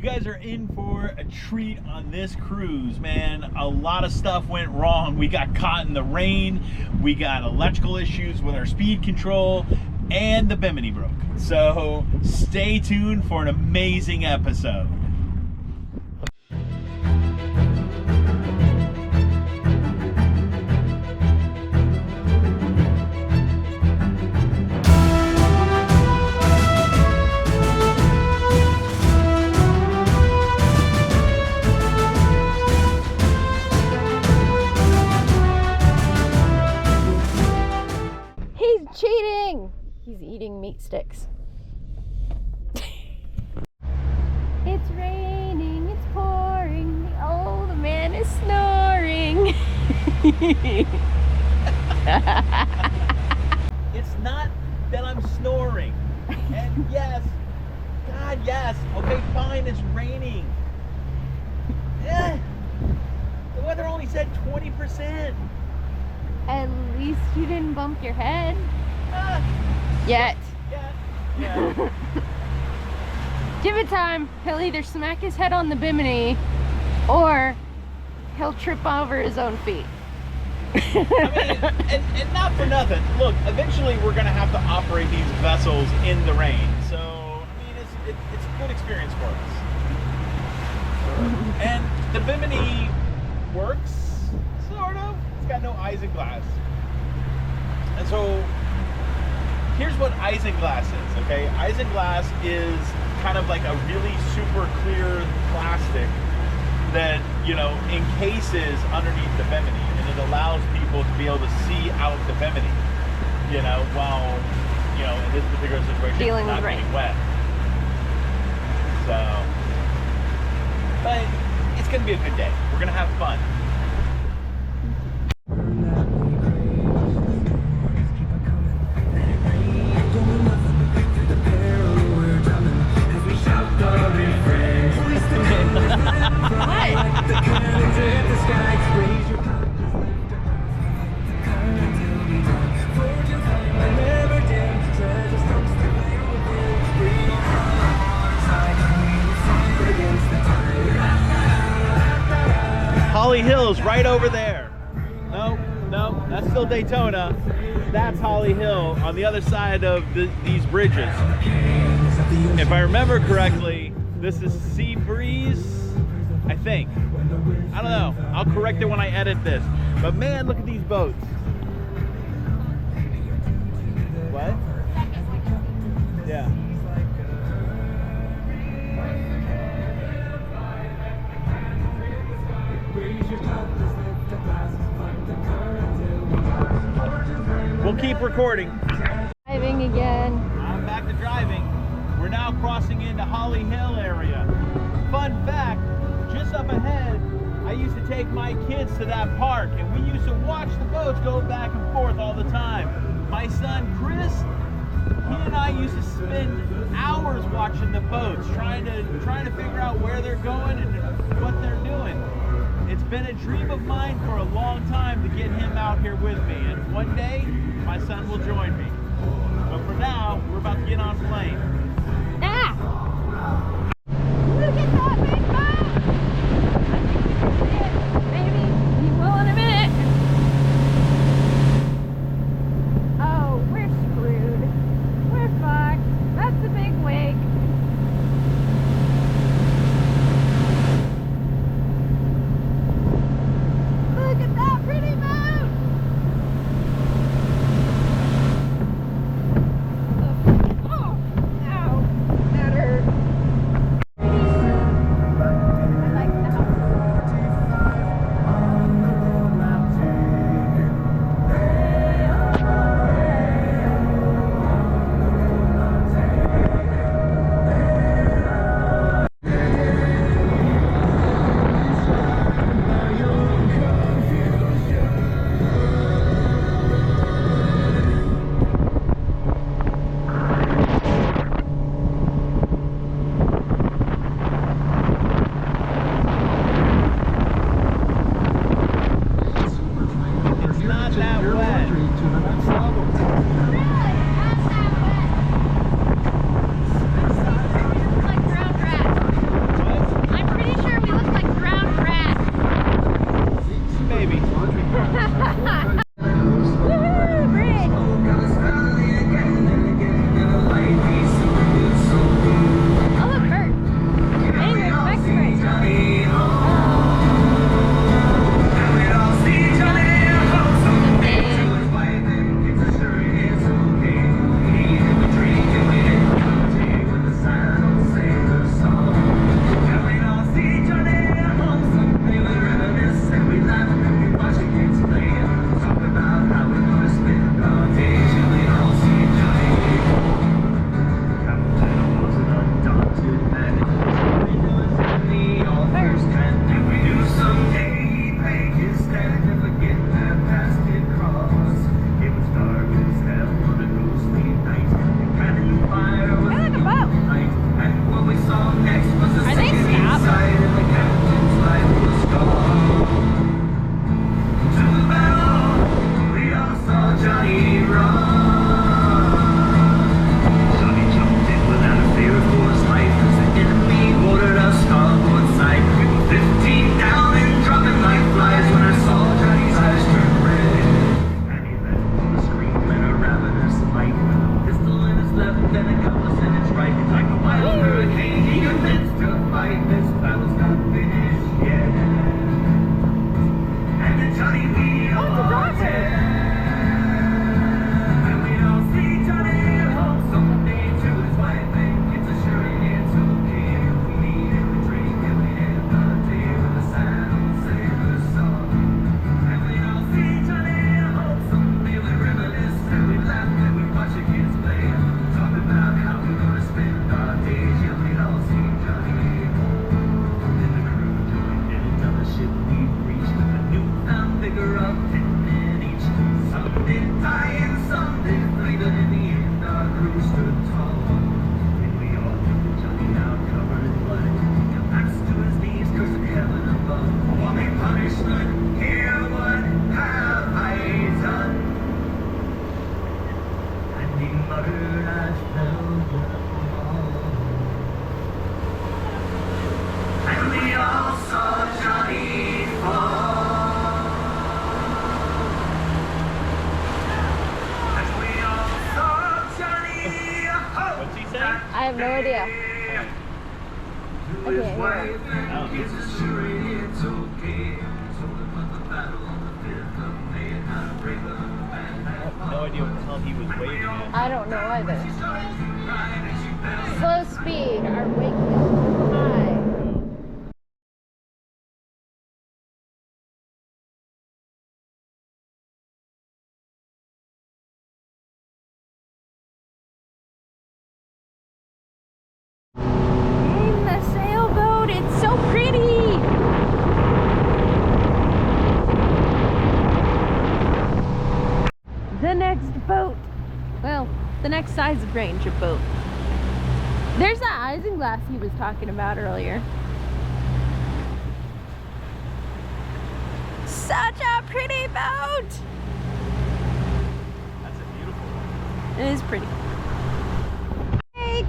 guys are in for a treat on this cruise, man. A lot of stuff went wrong. We got caught in the rain. We got electrical issues with our speed control, and the bimini broke. So stay tuned for an amazing episode. Cheating! He's eating meat sticks. It's raining, it's pouring, the old man is snoring. It's not that I'm snoring. And yes, God, yes. Okay, fine, it's raining. The weather only said 20%. At least you didn't bump your head. Yet. Yeah. Give it time. He'll either smack his head on the bimini or he'll trip over his own feet. I mean, and not for nothing. Look, eventually we're going to have to operate these vessels in the rain. So, I mean, it's a good experience for us. And the bimini works, sort of. It's got no isinglass. And so, here's what isinglass is, okay? Isinglass is kind of like a really super clear plastic that, you know, encases underneath the bimini, and it allows people to be able to see out the bimini, you know, while, you know, in this particular situation, dealing not with rain. getting wet. So, but it's gonna be a good day. We're gonna have fun. Holly Hill's right over there. No, that's still Daytona. That's Holly Hill on the other side of these bridges. If I remember correctly, this is Sea Breeze, I think. I don't know. I'll correct it when I edit this. But man, look at these boats. What? Yeah. We'll keep recording. Driving again. I'm back to driving. We're now crossing into Holly Hill area. Fun fact, just up ahead, I used to take my kids to that park, and we used to watch the boats go back and forth all the time. My son Chris, he and I used to spend hours watching the boats, trying to figure out where they're going and what they're doing. It's been a dream of mine for a long time to get him out here with me, and one day my son will join me. But for now, we're about to get on a plane. Ah! Look at that big boat! Maybe he will in a minute. Oh, we're screwed. We're fucked. That's a big wig. Look at that pretty boat! Oh, ow. idea. Alright. Okay, here. No idea what the hell he was waving at. I don't know either. Slow speed. Our wake is high. In the sailboat, it's so pretty. The next boat. Well, the next size of range of boat. There's that isinglass he was talking about earlier. Such a pretty boat. That's a beautiful one. It is pretty. Lake.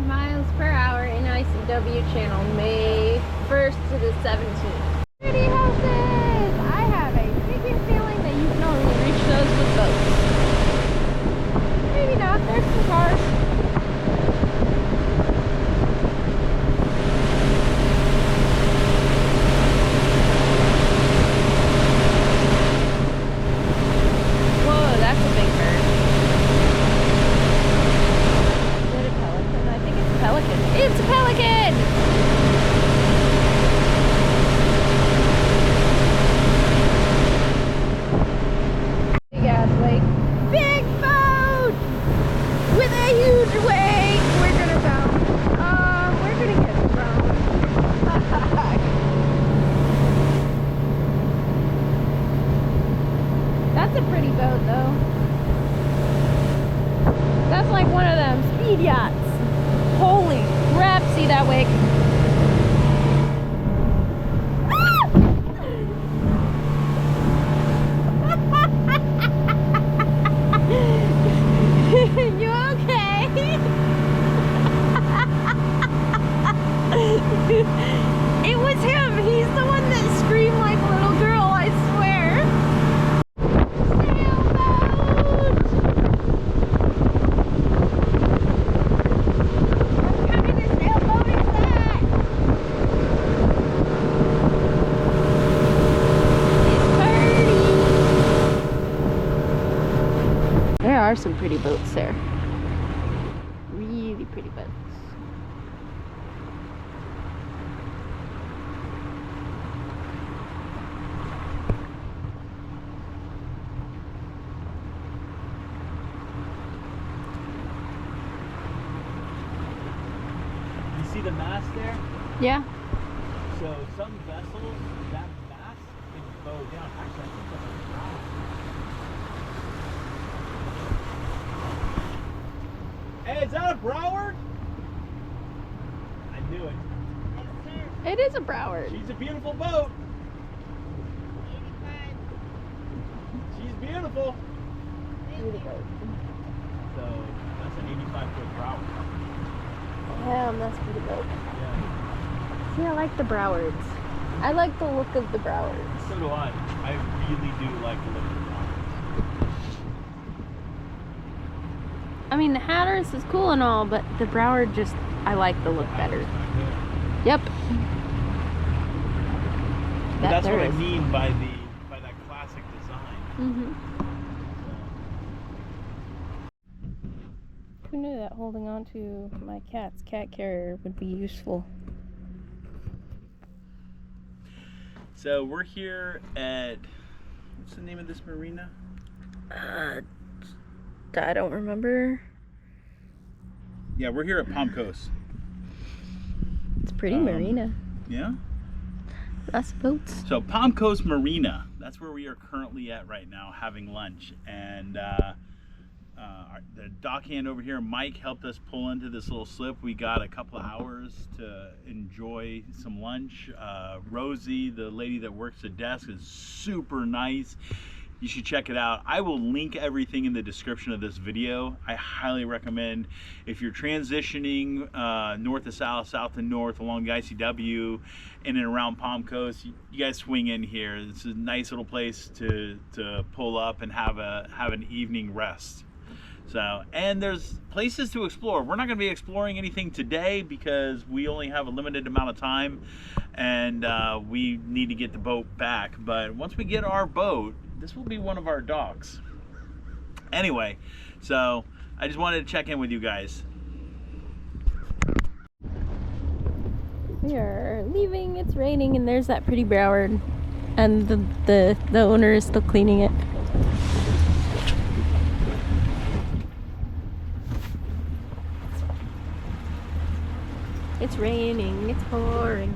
Miles per hour in ICW channel, May 1st to the 17th. Pretty houses! I have a sneaking feeling that you can only reach those with boats. Maybe not, there's some cars. Whoa, that's a big bird. Pelican. It's a pelican! Big ass wake. Big boat! With a huge wake! We're gonna bounce. We're gonna get thrown. That's a pretty boat though. That's like one of them speed yachts. Holy crap, see that wake? You okay? It was him. He's the one that screamed like a little girl, I swear. There are some pretty boats there. Really pretty boats. You see the mast there? Yeah. So some vessels, that mast can go down. Actually, I think that's a drown. Hey, is that a Broward? I knew it. It is a Broward. She's a beautiful boat. 85. She's beautiful. Pretty boat. So that's an 85-foot Broward. Damn, that's a pretty boat. Yeah. See, I like the Browards. I like the look of the Browards. So do I. I really do like the look of the Broward. I mean, the Hatteras is cool and all, but the Broward just, I like the look better. Yep. But that's what I mean by that classic design. Mm-hmm. Who knew that holding on to my cat's cat carrier would be useful? So we're here at, what's the name of this marina? I don't remember. Yeah, we're here at Palm Coast. It's a pretty marina. Yeah? Lots of boats. So Palm Coast Marina, that's where we are currently at right now having lunch. And the dockhand over here, Mike, helped us pull into this little slip. We got a couple of hours to enjoy some lunch. Rosie, the lady that works the desk, is super nice. You should check it out. I will link everything in the description of this video. I highly recommend if you're transitioning north to south, south to north along the ICW in and around Palm Coast, you guys swing in here. It's a nice little place to pull up and have an evening rest. So, and there's places to explore. We're not going to be exploring anything today because we only have a limited amount of time, and we need to get the boat back. But once we get our boat, this will be one of our docks. Anyway, so I just wanted to check in with you guys. We are leaving. It's raining, and there's that pretty Broward, and the owner is still cleaning it. It's raining, it's pouring.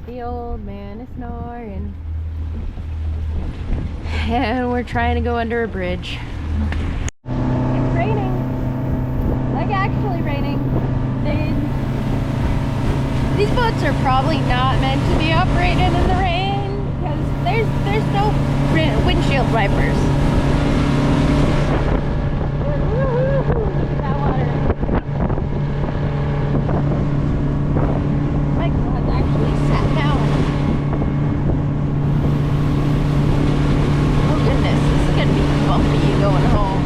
The old man is snoring. And we're trying to go under a bridge. It's raining. Like actually raining. These boats are probably not meant to be operated in the rain because there's no windshield wipers. Look at that water. Michael has actually sat down. Oh goodness, this is gonna be bumpy going home.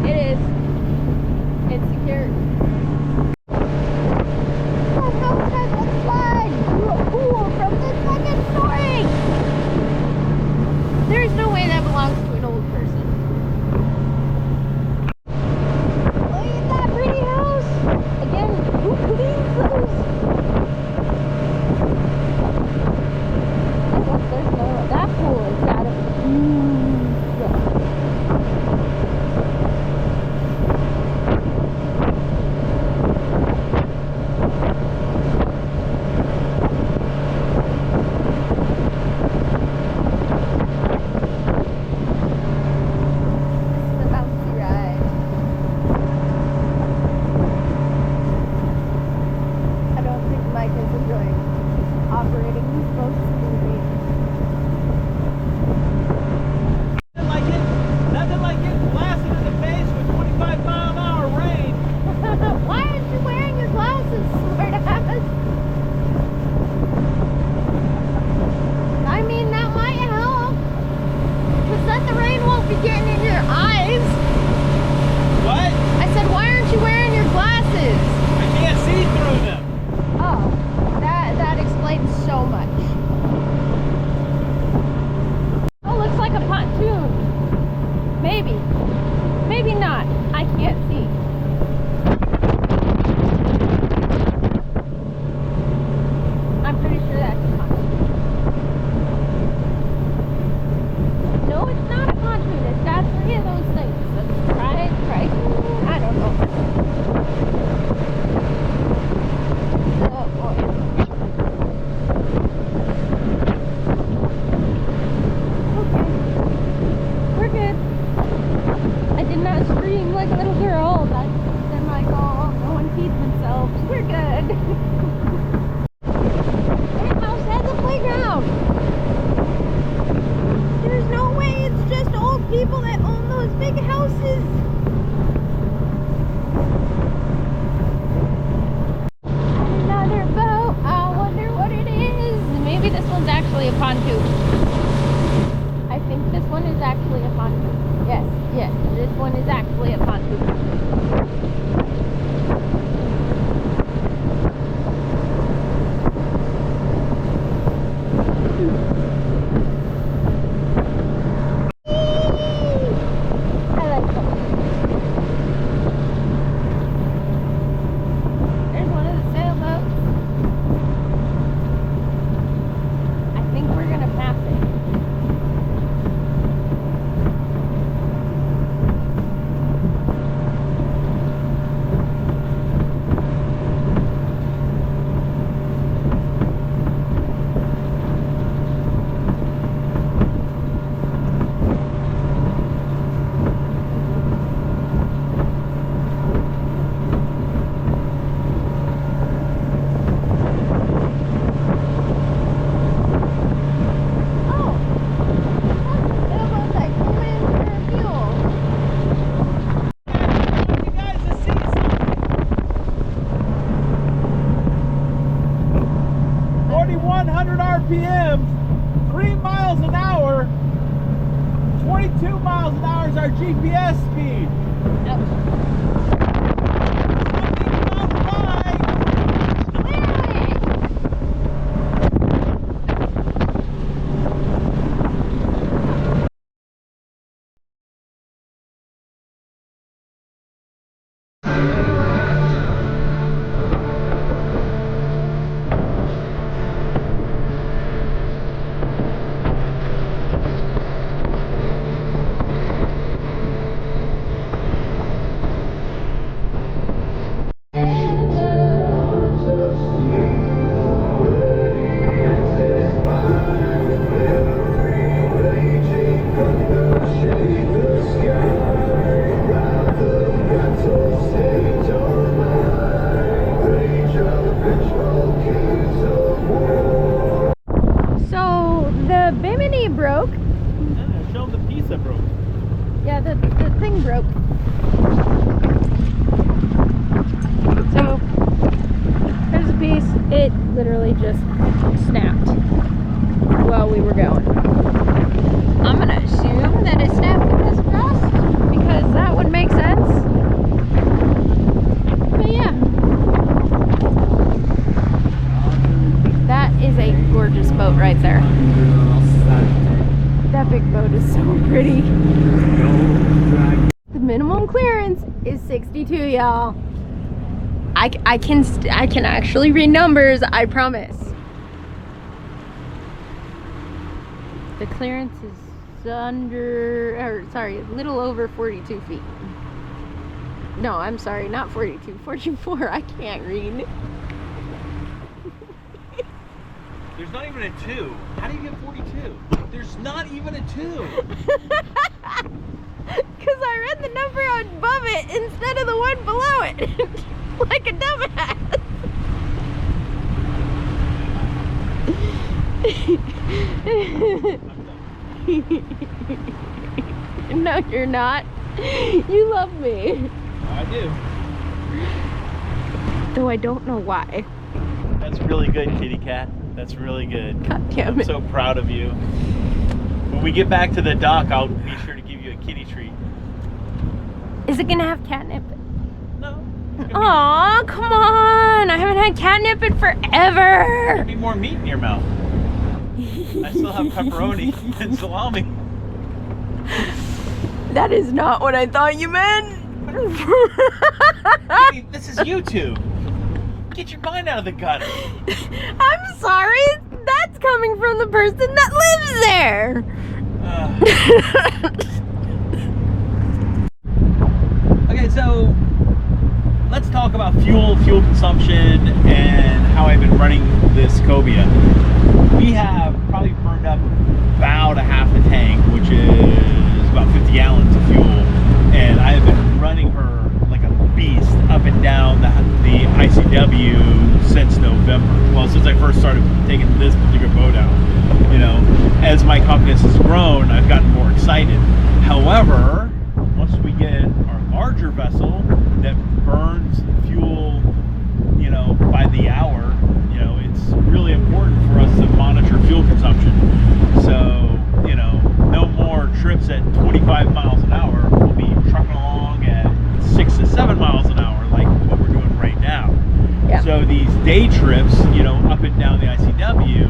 It is. It's secure. Oh no, guys, let's slide through a pool from the second story. There's no way that belongs to an old person. Look at that pretty house. Again, who cleans those? I guess there's no. That pool has gotta be. Maybe not. I can't see. I'm pretty sure that's a pontoon. No, it's not a pontoon. It's got three of those things. Let's try it. I don't know. Oh boy. Okay. We're good. I did not scream like a little girl. They're like, oh, no one feeds themselves. We're good. That house has a playground. There's no way it's just old people that own those big houses. Another boat. I wonder what it is. Maybe this one's actually a pontoon. I think this one is actually a pontoon. Yes, this one is actually a pontoon. I like them. There's one of the sailboats. I think we're gonna pass it. car's our GPS speed. Yep. Something about right. So the bimini broke. Yeah, show them the piece that broke. Yeah, the thing broke. So there's a piece. It literally just snapped while we were going. I'm gonna assume that it snapped because of rust, because that would make sense. But yeah, that is a gorgeous boat right there. That big boat is so pretty. The minimum clearance is 62, y'all. I can actually read numbers, I promise. The clearance is a little over 42 feet. No, I'm sorry, not 42, 44. I can't read. There's not even a 2. How do you get 42? There's not even a 2. Because I read the number above it instead of the one below it. Like a dumbass. No, you're not. You love me. I do. Though I don't know why. That's really good, kitty cat. That's really good. God damn I'm it. so proud of you. When we get back to the dock, I'll be sure to give you a kitty treat. Is it gonna have catnip? No. Aw, come on! I haven't had catnip in forever! There'll be more meat in your mouth. I still have pepperoni and salami. That is not what I thought you meant! Kitty, this is YouTube. Get your mind out of the gutter. I'm sorry, that's coming from the person that lives there! Okay, so let's talk about fuel consumption, and how I've been running this Cobia. We have probably burned up about a half a tank, which is about 50 gallons of fuel, and I have been running her like a beast up and down the ICW since November. Well, since I first started taking this particular boat out. You know, as my confidence has grown, I've gotten more excited. However, once we get our larger vessel that burns fuel, you know, by the hour, you know, it's really important for us to monitor fuel consumption. So, you know, no more trips at 25 miles an hour. We'll be trucking along at 6 to 7 miles an hour, like what we're doing right now. Yeah. So these day trips, you know, up and down the ICW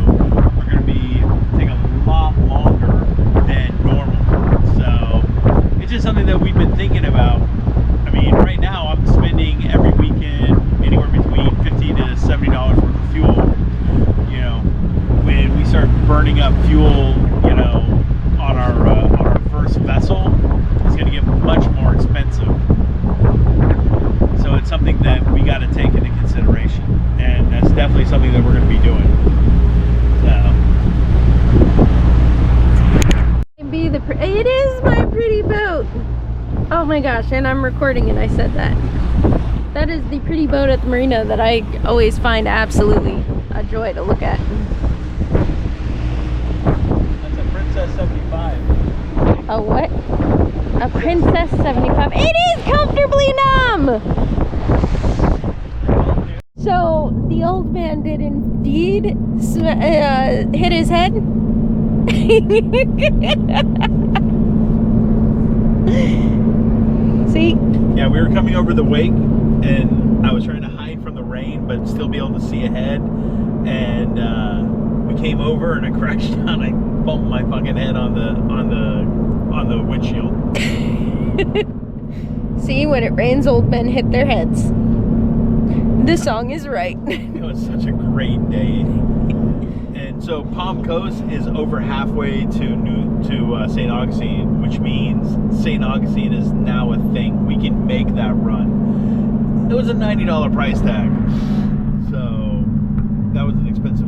are going to be taking a lot longer than normal. So it's just something that we've been thinking about. I mean, right now I'm spending every weekend anywhere between $50 to $70 worth of fuel. You know, when we start burning up fuel, you know, on our first vessel, it's going to get much more expensive. So it's something that we got to take into consideration, and that's definitely something that we're going to be doing. So It is my pretty boat. Oh my gosh, and I'm recording and I said that. That is the pretty boat at the marina that I always find absolutely a joy to look at. that's a Princess 75. A what? A Princess 75. It is comfortably numb! So, the old man did indeed hit his head. Yeah, we were coming over the wake, and I was trying to hide from the rain, but still be able to see ahead. And we came over, and I crashed down. I bumped my fucking head on the windshield. See, when it rains, old men hit their heads. This song is right. It was such a great day. And so Palm Coast is over halfway to St. Augustine, which means St. Augustine is now a thing. We can make that run. It was a $90 price tag, so that was an expensive